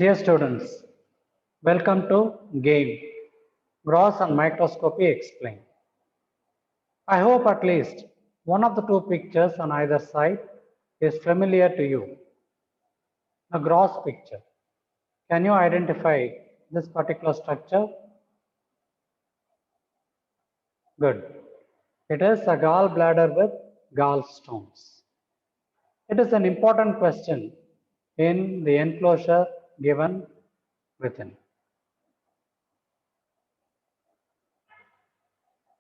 Dear students, welcome to GAME, Gross and Microscopy Explained. I hope at least one of the two pictures on either side is familiar to you. The gross picture. Can you identify this particular structure? Good. It is a gallbladder with gallstones. It is an important question in the enclosure given within.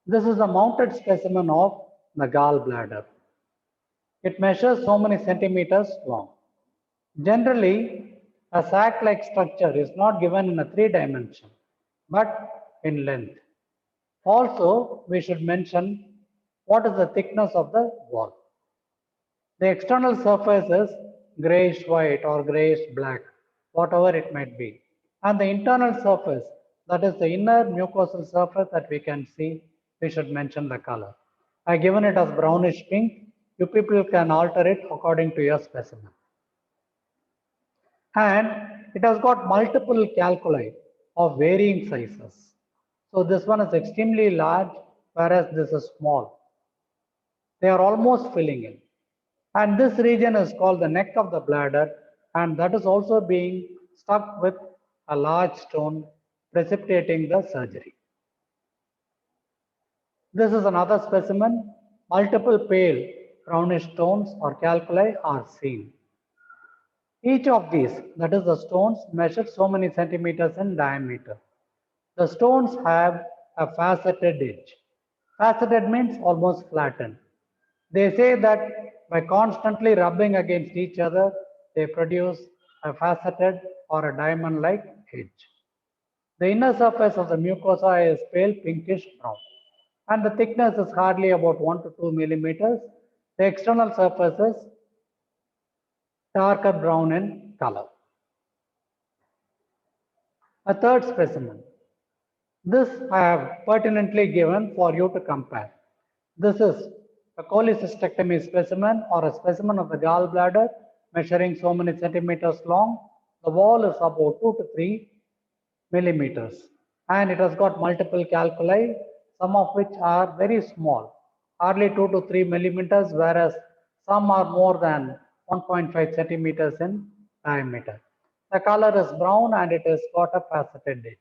This is a mounted specimen of the gallbladder. It measures so many centimeters long. Generally, a sac-like structure is not given in a 3-dimension, but in length. Also, we should mention what is the thickness of the wall. The external surface is grayish white or grayish black, whatever it might be. And the internal surface, that is the inner mucosal surface that we can see, we should mention the color. I given it as brownish pink. You people can alter it according to your specimen. And it has got multiple calculi of varying sizes. So this one is extremely large, whereas this is small. They are almost filling in. And this region is called the neck of the bladder, and that is also being stuck with a large stone, precipitating the surgery. This is another specimen. Multiple pale brownish stones or calculi are seen. Each of these, that is the stones, measure so many centimeters in diameter. The stones have a faceted edge. Faceted means almost flattened. They say that by constantly rubbing against each other, they produce a faceted or a diamond-like edge. The inner surface of the mucosa is pale pinkish brown, and the thickness is hardly about 1 to 2 millimeters. The external surface is darker brown in color. A third specimen. This I have pertinently given for you to compare. This is a cholecystectomy specimen or a specimen of the gallbladder measuring so many centimeters long. The wall is about 2 to 3 millimeters and it has got multiple calculi, some of which are very small, hardly 2 to 3 millimeters, whereas some are more than 1.5 centimeters in diameter. The color is brown and it has got a faceted edge.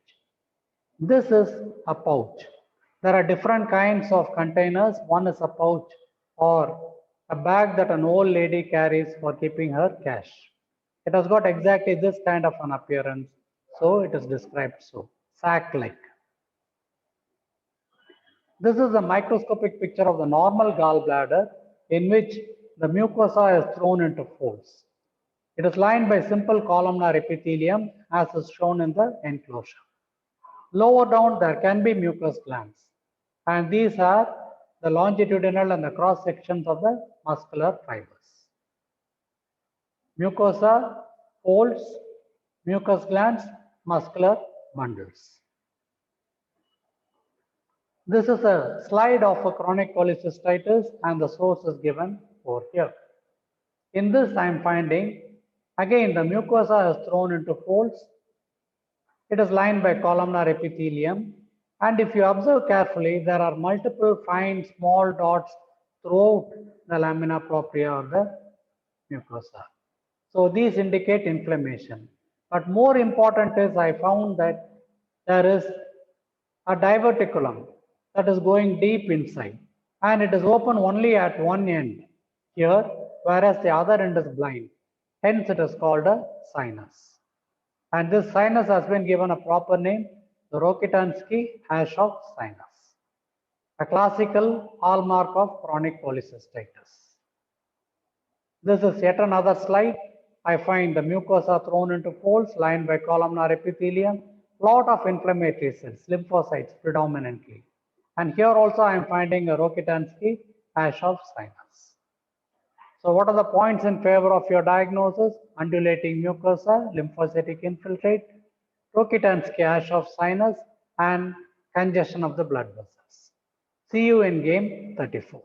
This is a pouch. There are different kinds of containers. One is a pouch or a bag that an old lady carries for keeping her cash. It has got exactly this kind of an appearance, so it is described so, sac-like. This is a microscopic picture of the normal gallbladder in which the mucosa is thrown into folds. It is lined by simple columnar epithelium as is shown in the enclosure. Lower down there can be mucous glands, and these are the longitudinal and the cross sections of the muscular fibers. Mucosa, folds, mucous glands, muscular bundles. This is a slide of a chronic cholecystitis and the source is given over here. In this I am finding again the mucosa is thrown into folds. It is lined by columnar epithelium, and if you observe carefully, there are multiple fine small dots throughout the lamina propria or the mucosa. So these indicate inflammation. But more important is I found that there is a diverticulum that is going deep inside, and it is open only at one end here, whereas the other end is blind. Hence it is called a sinus. And this sinus has been given a proper name, the Rokitansky hash of sinus, a classical hallmark of chronic cholecystitis. This is yet another slide. I find the mucosa thrown into folds lined by columnar epithelium, lot of inflammatory cells, lymphocytes predominantly. And here also I am finding a Rokitansky hash of sinus. So what are the points in favor of your diagnosis? Undulating mucosa, lymphocytic infiltrate, Rokitansky hash of sinus, and congestion of the blood vessels. See you in game 34.